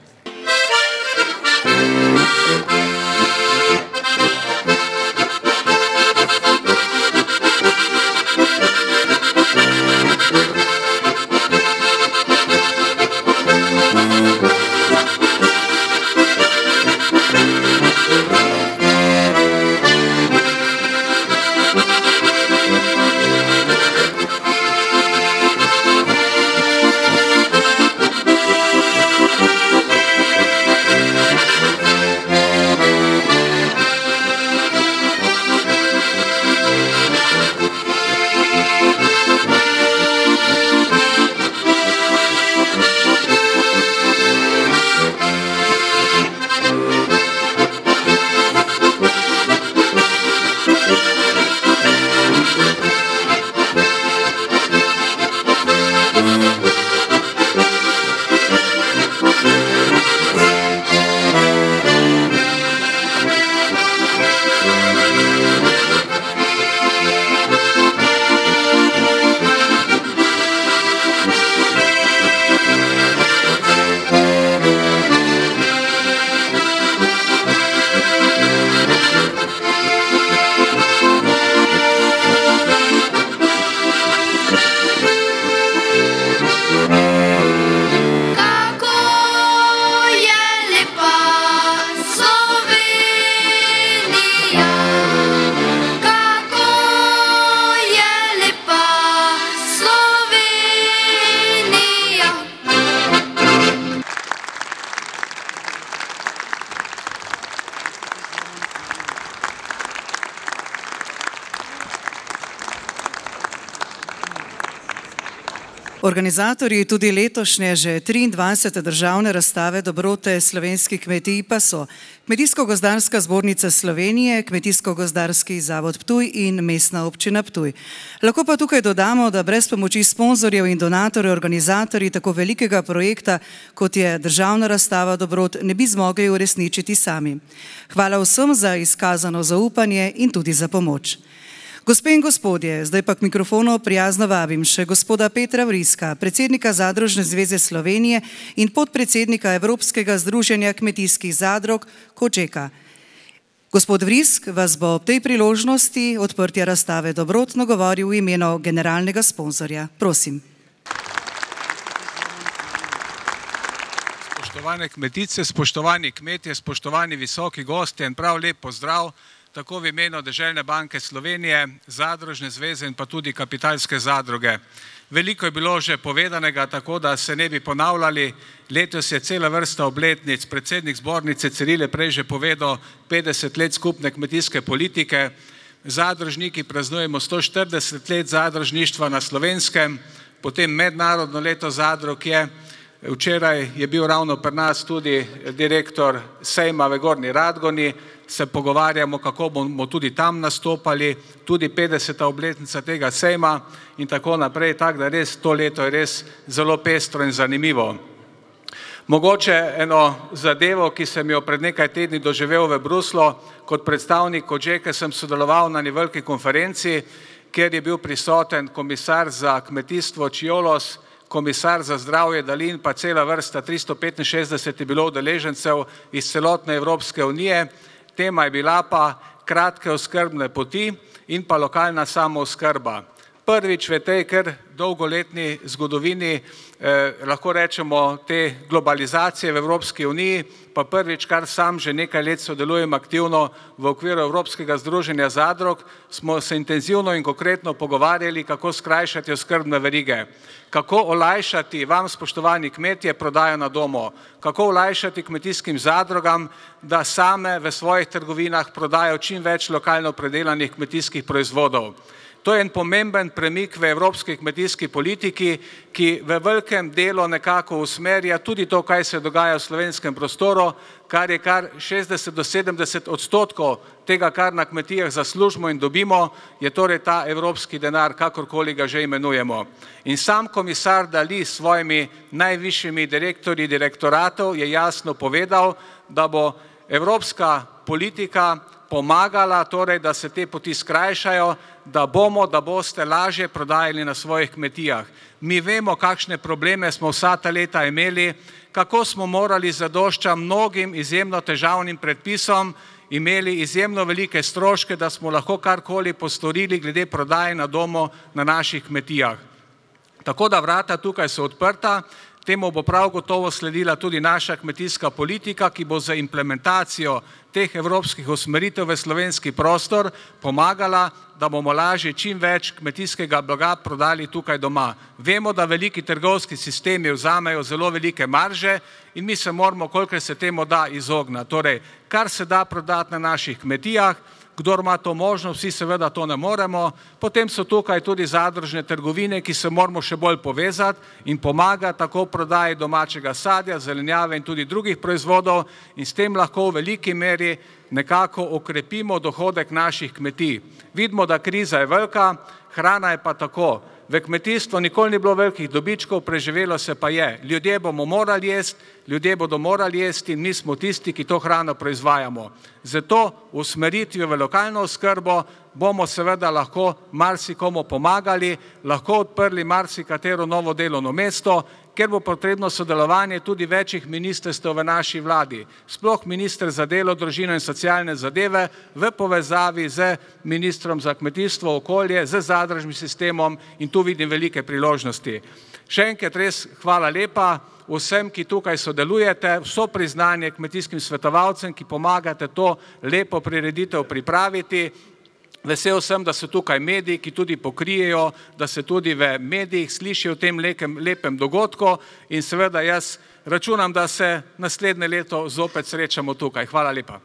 Organizatorji tudi letošnje že 23. državne razstave dobrote slovenskih kmetij pa so Kmetijsko-gozdarska zbornica Slovenije, Kmetijsko-gozdarski zavod Ptuj in Mestna občina Ptuj. Lahko pa tukaj dodamo, da brez pomoči sponzorjev in donatorjev organizatorji tako velikega projekta, kot je državna razstava dobrot, ne bi zmogli uresničiti sami. Hvala vsem za izkazano zaupanje in tudi za pomoč. Gospe in gospodje, zdaj pa k mikrofonu prijazno vabim še gospoda Petra Vriska, predsednika Zadružne zveze Slovenije in podpredsednika Evropskega združenja kmetijskih zadrug Cogeca. Gospod Vrisk vas bo ob tej priložnosti odprtja razstave dobrot nagovoril v imenu generalnega sponzorja. Prosim. Spoštovane kmetice, spoštovani kmetje, spoštovani visoki gostje in prav lep pozdrav tako v imenu Deželne banke Slovenije, Zadružne zveze in pa tudi Kapitalske zadruge. Veliko je bilo že povedanega, tako da se ne bi ponavljali. Letos je cela vrsta obletnic. Predsednik zbornice Ciril je prej že povedal 50 let skupne kmetijske politike. Zadružniki praznujemo 140 let zadružništva na Slovenskem, potem mednarodno leto zadrug je. Včeraj je bil ravno pri nas tudi direktor sejma v Gornji Radgoni, se pogovarjamo, kako bomo tudi tam nastopali, tudi 50. obletnica tega sejma in tako naprej, tako da res to leto je res zelo pestro in zanimivo. Mogoče eno zadevo, ki sem jo pred nekaj tedni doživel v Bruslu, kot predstavnik Cogeca sem sodeloval na eni veliki konferenci, kjer je bil prisoten komisar za kmetijstvo Ciolos, komisar za zdravje Dalin, pa cela vrsta 365 je bilo udeležencev iz celotne Evropske unije. Tema je bila pa kratke oskrbne poti in pa lokalna samooskrba. Prvič v tej kar dolgoletni zgodovini, lahko rečemo, te globalizacije v Evropski uniji, pa prvič, kar sam že nekaj let sodelujem aktivno v okviru Evropskega združenja zadrug, smo se intenzivno in konkretno pogovarjali, kako skrajšati oskrbne verige, kako olajšati vam, spoštovani kmetje, prodajo na domu, kako olajšati kmetijskim zadrugam, da same v svojih trgovinah prodajo čim več lokalno predelanih kmetijskih proizvodov. To je en pomemben premik v evropski kmetijski politiki, ki v velikem delu nekako usmerja tudi to, kaj se dogaja v slovenskem prostoru, kar je kar 60 do 70% tega, kar na kmetijah zaslužimo in dobimo, je torej ta evropski denar, kakorkoli ga že imenujemo. In sam komisar Dalli s svojimi najvišjimi direktorji direktoratov je jasno povedal, da bo evropska politika pomagala, torej, da se te poti skrajšajo, da boste lažje prodajali na svojih kmetijah. Mi vemo, kakšne probleme smo vsa ta leta imeli, kako smo morali zadošča mnogim izjemno težavnim predpisom, imeli izjemno velike stroške, da smo lahko karkoli postorili glede prodaje na domu na naših kmetijah. Tako da vrata tukaj so odprta, temu bo prav gotovo sledila tudi naša kmetijska politika, ki bo za implementacijo teh evropskih usmeritev v slovenski prostor pomagala, da bomo lažje čim več kmetijskega blaga prodali tukaj doma. Vemo, da veliki trgovski sistemi vzamejo zelo velike marže in mi se moramo, kolikor se temu da, izogniti. Torej, kar se da prodati na naših kmetijah, kdor ima to možnost, vsi seveda to ne moremo, potem so tukaj tudi zadružne trgovine, ki se moramo še bolj povezati in pomagati tako prodaji domačega sadja, zelenjave in tudi drugih proizvodov in s tem lahko v veliki meri nekako okrepimo dohodek naših kmetij. Vidimo, da kriza je velika, hrana je pa tako. V kmetijstvu nikoli ni bilo velikih dobičkov, preživelo se pa je. Ljudje bomo morali jesti, ljudje bodo morali jesti in mi smo tisti, ki to hrano proizvajamo. Zato usmeritvijo v lokalno oskrbo bomo seveda lahko marsikomu pomagali, lahko odprli marsikatero novo delovno mesto, ker bo potrebno sodelovanje tudi večjih ministrstev v naši vladi. Sploh minister za delo, družino in socialne zadeve v povezavi z ministrom za kmetijstvo, okolje, z zadružnim sistemom in tu vidim velike priložnosti. Še enkrat res hvala lepa vsem, ki tukaj sodelujete, vso priznanje kmetijskim svetovalcem, ki pomagate to lepo prireditev pripraviti. Vesel sem, da so tukaj mediji, ki tudi pokrijejo, da se tudi v medijih sliši o tem lepem dogodku in seveda jaz računam, da se naslednje leto zopet srečamo tukaj. Hvala lepa.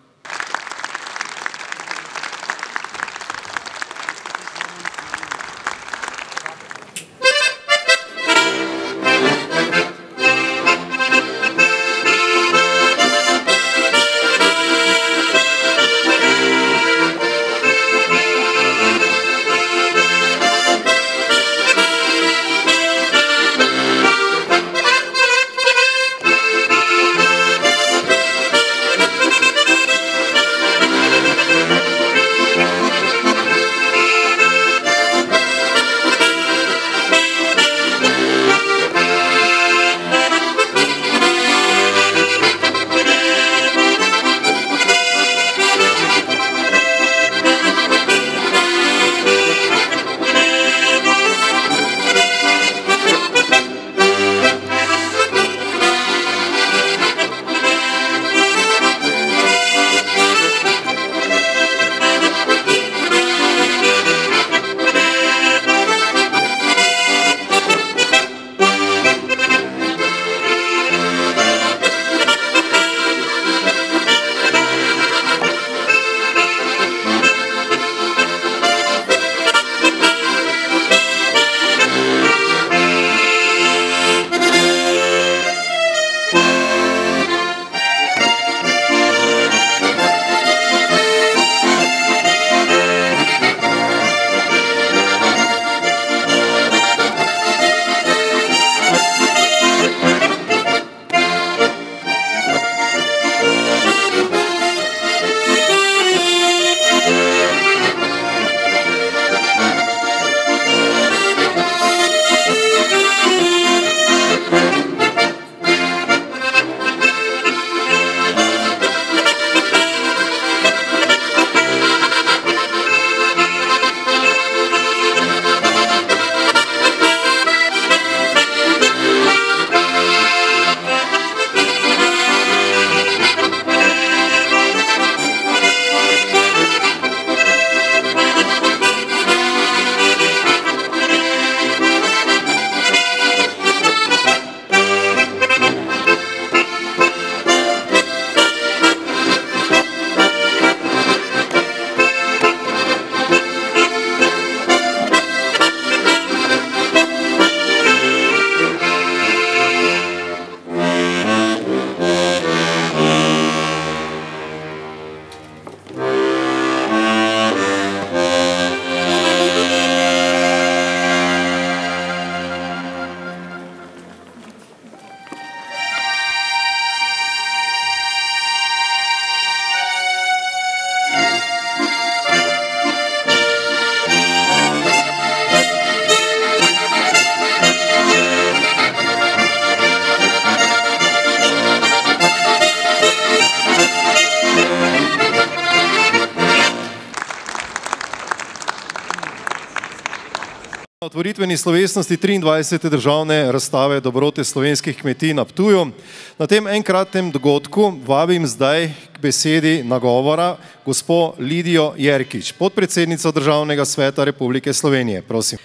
otvoritveni slovesnosti 23. državne razstave dobrote slovenskih kmetij na Ptuju. Na tem enkratnem dogodku vabim zdaj k besedi nagovora gospo Lidijo Jerkič, podpredsednico Državnega sveta Republike Slovenije. Prosim.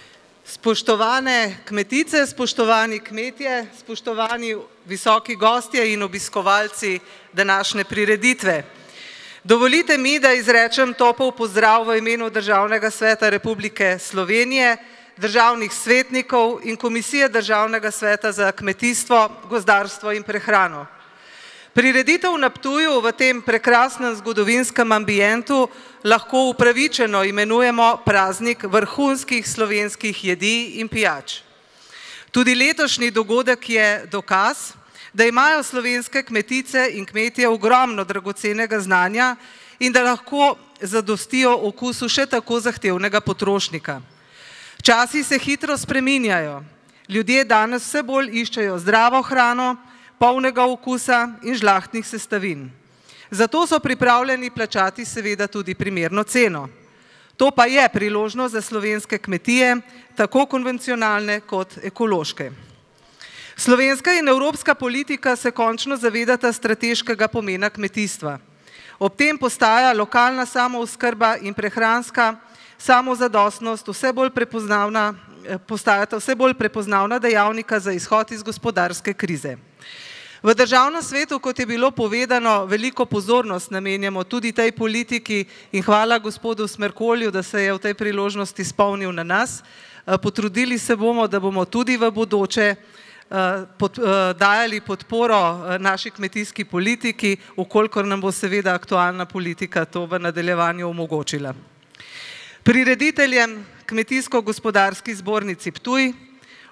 Spoštovane kmetice, spoštovani kmetje, spoštovani visoki gostje in obiskovalci današnje prireditve. Dovolite mi, da izrečem topel pozdrav v imenu Državnega sveta Republike Slovenije, državnih svetnikov in Komisije Državnega sveta za kmetijstvo, gozdarstvo in prehrano. Prireditev na Ptuju v tem prekrasnem zgodovinskem ambientu lahko upravičeno imenujemo praznik vrhunskih slovenskih jedi in pijač. Tudi letošnji dogodek je dokaz, da imajo slovenske kmetice in kmetje ogromno dragocenega znanja in da lahko zadostijo okusu še tako zahtevnega potrošnika. Časi se hitro spreminjajo. Ljudje danes vse bolj iščejo zdravo hrano, polnega okusa in žlahtnih sestavin. Zato so pripravljeni plačati seveda tudi primerno ceno. To pa je priložnost za slovenske kmetije, tako konvencionalne kot ekološke. Slovenska in evropska politika se končno zavedata strateškega pomena kmetijstva. Ob tem postaja lokalna samooskrba in prehranska samozadostnost postajata vse bolj prepoznavna dejavnika za izhod iz gospodarske krize. V državnem svetu, kot je bilo povedano, veliko pozornost namenjamo tudi tej politiki in hvala gospodu Smrkolju, da se je v tej priložnosti spomnil na nas. Potrudili se bomo, da bomo tudi v bodoče dajali podporo naši kmetijski politiki, ukolikor nam bo seveda aktualna politika to v nadaljevanju omogočila. Prirediteljem Kmetijsko-gospodarski zbornici Ptuj,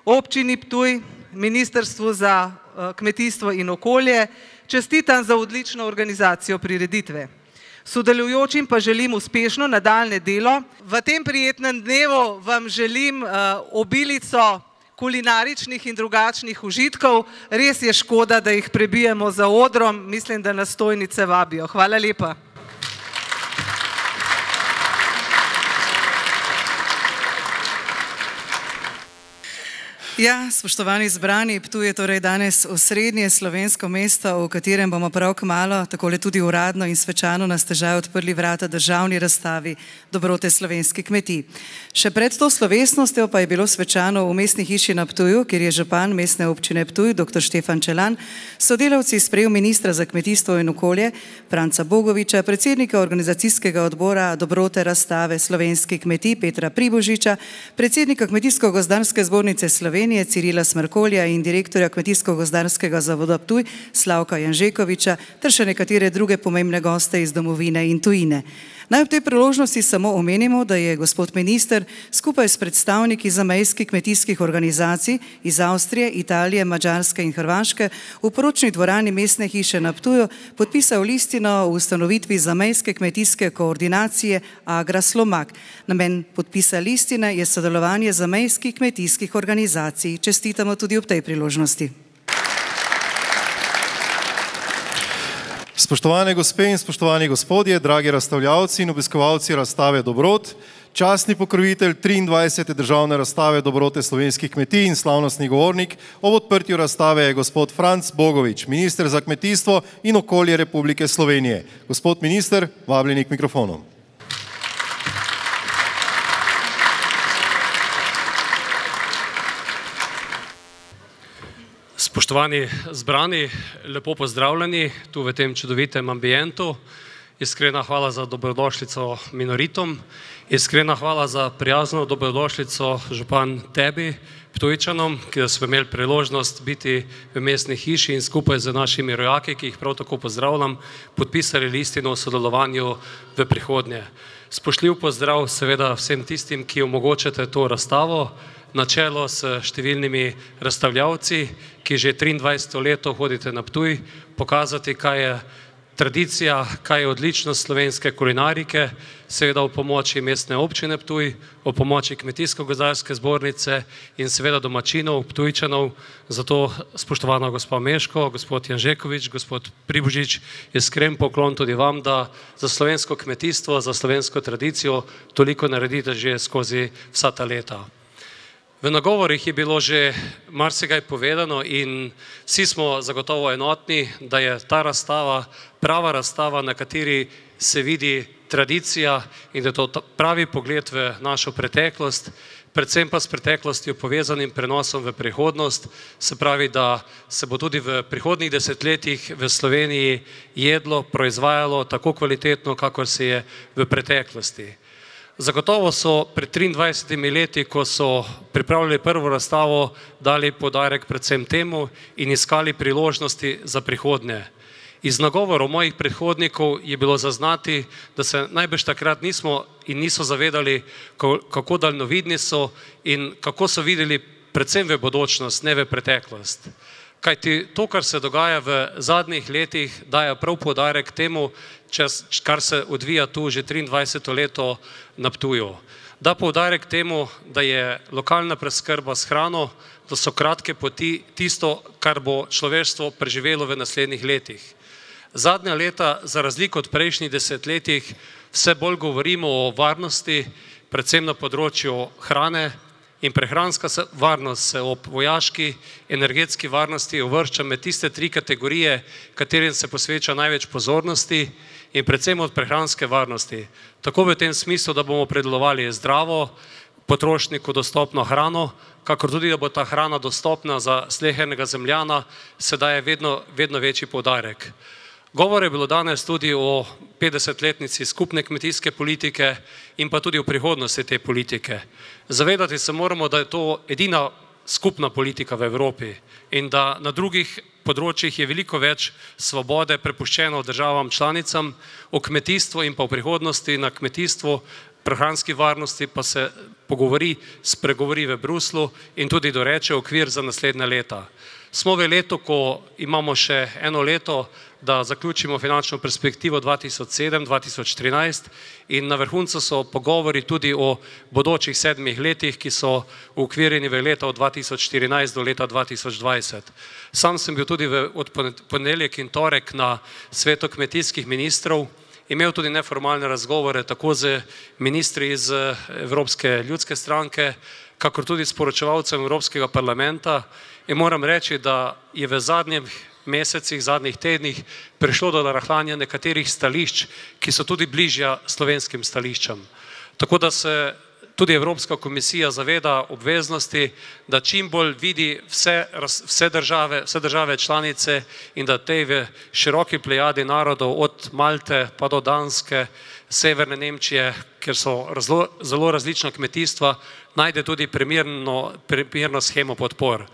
občini Ptuj, Ministrstvu za kmetijstvo in okolje čestitam za odlično organizacijo prireditve. Sodelujočim pa želim uspešno nadaljnje delo. V tem prijetnem dnevu vam želim obilico kulinaričnih in drugačnih užitkov. Res je škoda, da jih prebijemo za odrom. Mislim, da nas stojnice vabijo. Hvala lepa. Ja, spoštovani zbrani, Ptuj je torej danes osrednje slovensko mesto, v katerem bomo prav kmalu, takole tudi uradno in svečano na stežaj odprli vrata državni razstavi dobrote slovenskih kmetij. Še pred to slovesnostjo pa je bilo svečano v mestni hiši na Ptuju, kjer je župan mestne občine Ptuj, dr. Štefan Čelan, sodelavci sprejel ministra za kmetijstvo in okolje, Franca Bogoviča, predsednika organizacijskega odbora dobrote razstave slovenskih kmetij, Petra Pribožiča, predsednika Kmetijsko-gozdarske zbornice Slovenije, Cirila Smrkolja in direktorja Kmetijsko-gozdarskega zavoda Ptuj, Slavka Janžekoviča, ter še nekatere druge pomembne goste iz domovine in tujine. Naj ob tej priložnosti samo omenimo, da je gospod minister skupaj s predstavniki zamejskih kmetijskih organizacij iz Avstrije, Italije, Madžarske in Hrvaške v poročni dvorani mestne hiše na Ptuju podpisal listino o ustanovitvi zamejske kmetijske koordinacije Agra Slomak. Namen podpisa listine je sodelovanje zamejskih kmetijskih organizacij. Čestitamo tudi ob tej priložnosti. Spoštovane gospe in spoštovani gospodje, dragi razstavljavci in obiskovalci razstave Dobrot, častni pokrovitelj 23. državne razstave dobrote slovenskih kmetij in slavnostni govornik ob odprtju razstave je gospod Franc Bogovič, minister za kmetijstvo in okolje Republike Slovenije. Gospod minister, vabljeni k mikrofonu. Spoštovani zbrani, lepo pozdravljeni tu v tem čudovitem ambientu. Iskrena hvala za dobrodošlico minoritom. Iskrena hvala za prijazno dobrodošlico župan tebi, Ptujčanom, ki smo imeli priložnost biti v mestni hiši in skupaj z našimi rojaki, ki jih prav tako pozdravljam, podpisali listino o sodelovanju v prihodnje. Spoštljiv pozdrav seveda vsem tistim, ki omogočate to razstavo, na čelo s številnimi razstavljavci, ki že 23. leto hodite na Ptuj, pokazati, kaj je tradicija, kaj je odličnost slovenske kulinarike, seveda v pomoči mestne občine Ptuj, v pomoči Kmetijsko-gozdarske zbornice in seveda domačinov, Ptujčanov. Zato, spoštovana gospa Meško, gospod Janžekovič, gospod Pribožič, iskren poklon tudi vam, da za slovensko kmetijstvo, za slovensko tradicijo toliko naredite že skozi vsa ta leta. V nagovorih je bilo že marsikaj povedano in vsi smo zagotovo enotni, da je ta razstava prava razstava, na kateri se vidi tradicija in da je to pravi pogled v našo preteklost, predvsem pa s preteklostjo povezanim prenosom v prihodnost, se pravi, da se bo tudi v prihodnjih desetletjih v Sloveniji jedlo, proizvajalo tako kvalitetno, kakor se je v preteklosti. Zagotovo so pred 23 leti, ko so pripravljali prvo razstavo, dali poudarek predvsem temu in iskali priložnosti za prihodnje. Iz nagovorov mojih predhodnikov je bilo zaznati, da se najbrž takrat nismo in niso zavedali, kako daljnovidni so in kako so videli predvsem v bodočnost, ne v preteklost. Kajti to, kar se dogaja v zadnjih letih, daje prav poudarek temu, kar se odvija tu že 23 leto na Ptuju. Da poudarek temu, da je lokalna preskrba s hrano, da so kratke poti tisto, kar bo človeštvo preživelo v naslednjih letih. Zadnja leta, za razliko od prejšnjih desetletjih, vse bolj govorimo o varnosti, predvsem na področju hrane, in prehranska varnost se ob vojaški, energetski varnosti uvršča med tiste tri kategorije, katerim se posveča največ pozornosti in predvsem od prehranske varnosti. Tako v tem smislu, da bomo predelovali zdravo, potrošniku dostopno hrano, kakor tudi, da bo ta hrana dostopna za slehernega zemljana, se daje vedno večji poudarek. Govor je bilo danes tudi o 50-letnici skupne kmetijske politike in pa tudi o prihodnosti te politike. Zavedati se moramo, da je to edina skupna politika v Evropi in da na drugih področjih je veliko več svobode prepuščeno državam članicam, o kmetijstvu in pa o prihodnosti na kmetijstvu, prehranski varnosti pa se spregovori v Bruslu in tudi doreče okvir za naslednja leta. Smo v letu, ko imamo še eno leto, da zaključimo finančno perspektivo 2007-2013 in na vrhuncu so pogovori tudi o bodočih 7 letih, ki so ukvirjeni v leta od 2014 do leta 2020. Sam sem bil tudi od ponedeljek in torek na svetu kmetijskih ministrov, imel tudi neformalne razgovore tako z ministri iz Evropske ljudske stranke, kakor tudi s poročevalcem Evropskega parlamenta in moram reči, da je v zadnjih mesecih, zadnjih tednih prišlo do rahljanja nekaterih stališč, ki so tudi bližja slovenskim stališčem. Tako da se tudi Evropska komisija zaveda obveznosti, da čim bolj vidi vse države članice in da tej v široki plejadi narodov od Malte pa do Danske, severne Nemčije, kjer so zelo različna kmetijstva, najde tudi primerno shemo podpor.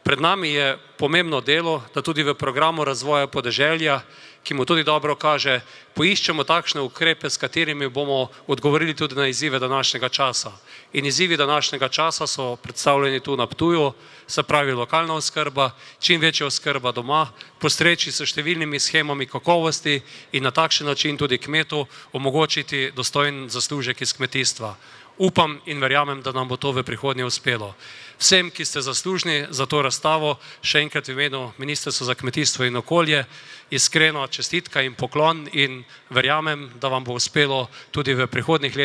Pred nami je pomembno delo, da tudi v programu razvoja podeželja, ki mu tudi dobro kaže, poiščemo takšne ukrepe, s katerimi bomo odgovorili tudi na izzive današnjega časa. In izzivi današnjega časa so predstavljeni tu na Ptuju, se pravi lokalna oskrba, čim večja oskrba doma, postreči s številnimi shemami kakovosti in na takšen način tudi kmetu omogočiti dostojen zaslužek iz kmetijstva. Upam in verjamem, da nam bo to v prihodnje uspelo. Vsem, ki ste zaslužni za to razstavo, še enkrat v imenu Ministrstva za kmetijstvo in okolje, iskreno čestitka in poklon in verjamem, da vam bo uspelo tudi v prihodnjih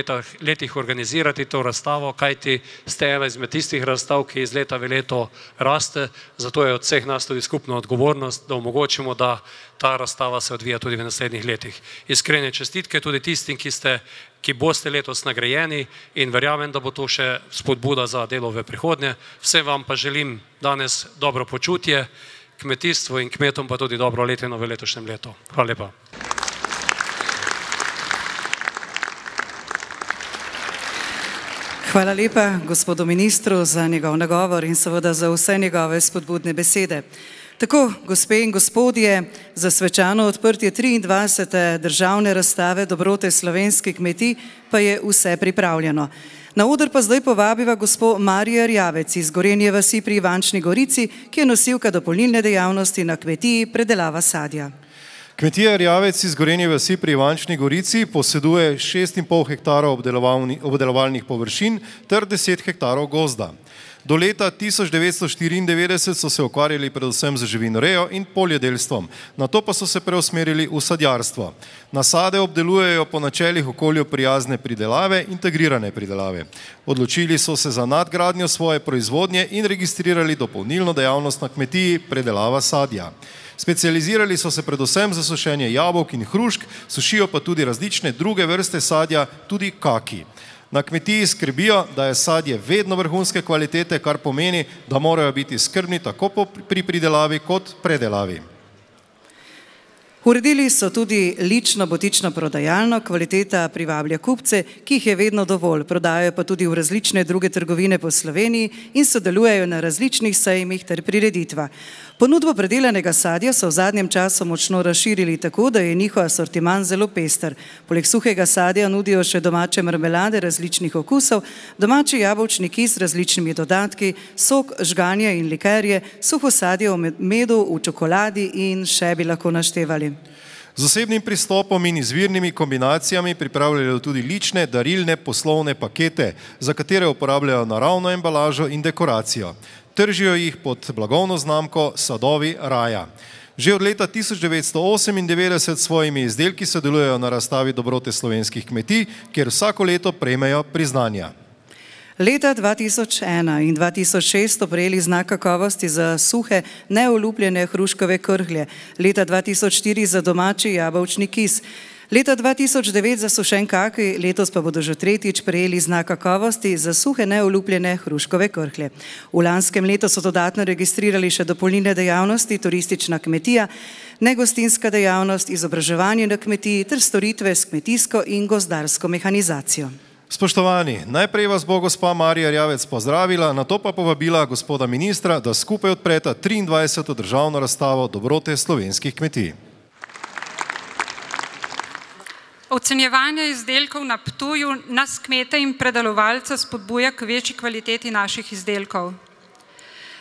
letih organizirati to razstavo, kajti ste ena izmed tistih razstav, ki iz leta v leto raste, zato je od vseh nas tudi skupna odgovornost, da omogočimo, da ta razstava se odvija tudi v naslednjih letih. Iskrene čestitke tudi tistim, ki boste letos nagrajeni in verjamem, da bo to še spodbuda za delo v prihodnje. Vsem vam pa želim danes dobro počutje, kmetijstvu in kmetom pa tudi dobro letino v letošnjem letu. Hvala lepa. Hvala lepa gospodu ministru za njegov nagovor in seveda za vse njegove spodbudne besede. Tako, gospe in gospodje, za svečano odprtje 23. državne razstave dobrote slovenskih kmetij pa je vse pripravljeno. Na oder pa zdaj povabiva gospo Marijo Erjavec iz Gorenje vasi pri Ivančni Gorici, ki je nosilka dopolnilne dejavnosti na kmetiji predelava sadja. Kmetija Erjavec iz Gorenje vasi pri Ivančni Gorici poseduje 6,5 hektarov obdelovalnih površin ter 10 hektarov gozda. Do leta 1994 so se ukvarjali predvsem z živinorejo in poljedelstvom, nato pa so se preusmerili v sadjarstvo. Nasade obdelujejo po načelih okolju prijazne pridelave, integrirane pridelave. Odločili so se za nadgradnjo svoje proizvodnje in registrirali dopolnilno dejavnost na kmetiji predelava sadja. Specializirali so se predvsem za sušenje jabolk in hrušk, sušijo pa tudi različne druge vrste sadja, tudi kaki. Na kmetiji skrbijo, da je sadje vedno vrhunske kvalitete, kar pomeni, da morajo biti skrbni tako pri pridelavi kot predelavi. Uredili so tudi lično botično prodajalno, kvaliteta privablja kupce, ki jih je vedno dovolj, prodajajo pa tudi v različne druge trgovine po Sloveniji in sodelujejo na različnih sejmih ter prireditvah. Ponudbo predelanega sadja so v zadnjem času močno razširili tako, da je njihov asortiman zelo pester. Poleg suhega sadja nudijo še domače marmelade različnih okusov, domači jabolčni kis z različnimi dodatki, sok, žganje in likerje, suho sadje v medu, v čokoladi in še bi lahko naštevali. Z osebnim pristopom in izvirnimi kombinacijami pripravljajo tudi lične, darilne, poslovne pakete, za katere uporabljajo naravno embalažo in dekoracijo. Tržijo jih pod blagovno znamko Sadovi raja. Že od leta 1998 s svojimi izdelki sodelujejo na razstavi dobrote slovenskih kmetij, kjer vsako leto prejmejo priznanja. Leta 2001 in 2006 so prejeli znak kakovosti za suhe, neolupljene hruškove krhlje, leta 2004 za domači jabolčni kis, leta 2009 za sušen kaki, letos pa bodo že tretjič prejeli znak kakovosti za suhe, neolupljene hruškove krhlje. V lanskem letu so dodatno registrirali še dopolnilne dejavnosti, turistična kmetija, negostinska dejavnost, izobraževanje na kmetiji ter storitve s kmetijsko in gozdarsko mehanizacijo. Spoštovani, najprej vas bo gospa Marija Erjavec pozdravila, nato pa povabila gospoda ministra, da skupaj odpreta 23. državno razstavo dobrote slovenskih kmetij. Ocenjevanje izdelkov na Ptuju nas kmete in predelovalce spodbuja k večji kvaliteti naših izdelkov.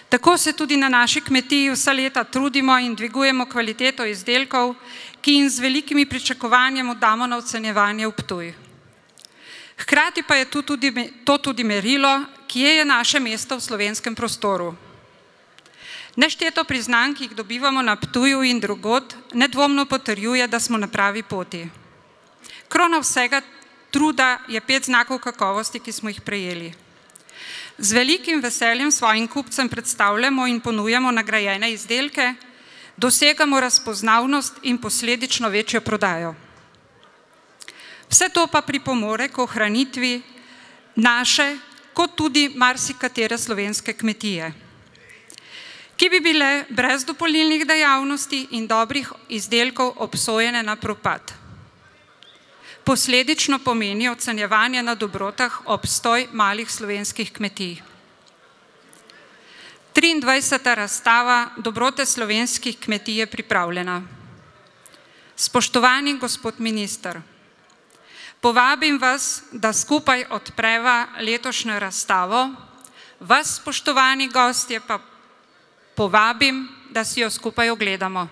Tako se tudi na naši kmetiji vsa leta trudimo in dvigujemo kvaliteto izdelkov, ki jim z velikimi pričakovanjem oddamo na ocenjevanje v Ptuj. Hkrati pa je to tudi merilo, kje je naše mesto v slovenskem prostoru. Nešteto priznanj, ki jih dobivamo na Ptuju in drugod, nedvomno potrjuje, da smo na pravi poti. Krona vsega truda je 5 znakov kakovosti, ki smo jih prejeli. Z velikim veseljem svojim kupcem predstavljamo in ponujamo nagrajene izdelke, dosegamo razpoznavnost in posledično večjo prodajo. Vse to pa pripomore k ohranitvi naše, kot tudi marsikatere slovenske kmetije, ki bi bile brez dopolnilnih dejavnosti in dobrih izdelkov obsojene na propad. Posledično pomeni ocenjevanje na dobrotah obstoj malih slovenskih kmetij. 23. razstava dobrote slovenskih kmetij je pripravljena. Spoštovani gospod minister, povabim vas, da skupaj odpreva letošnjo razstavo. Vas, spoštovani gostje, pa povabim, da si jo skupaj ogledamo.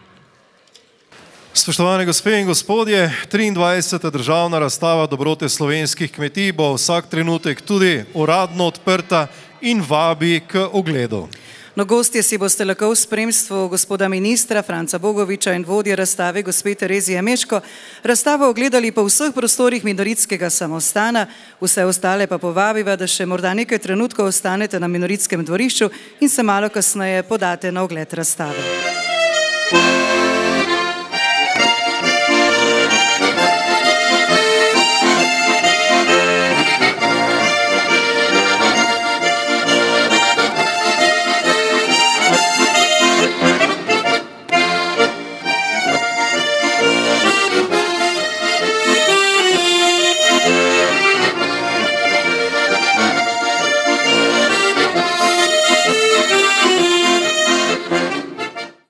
Spoštovane gospe in gospodje, 23. državna razstava dobrote slovenskih kmetij bo vsak trenutek tudi uradno odprta in vabi k ogledu. No, gostje si boste lahko v spremstvu gospoda ministra Franca Bogoviča in vodje razstave gospe Terezije Meško razstavo ogledali po vseh prostorih Minoritskega samostana, vse ostale pa povabiva, da še morda nekaj trenutkov ostanete na Minoritskem dvorišču in se malo kasneje podate na ogled razstave.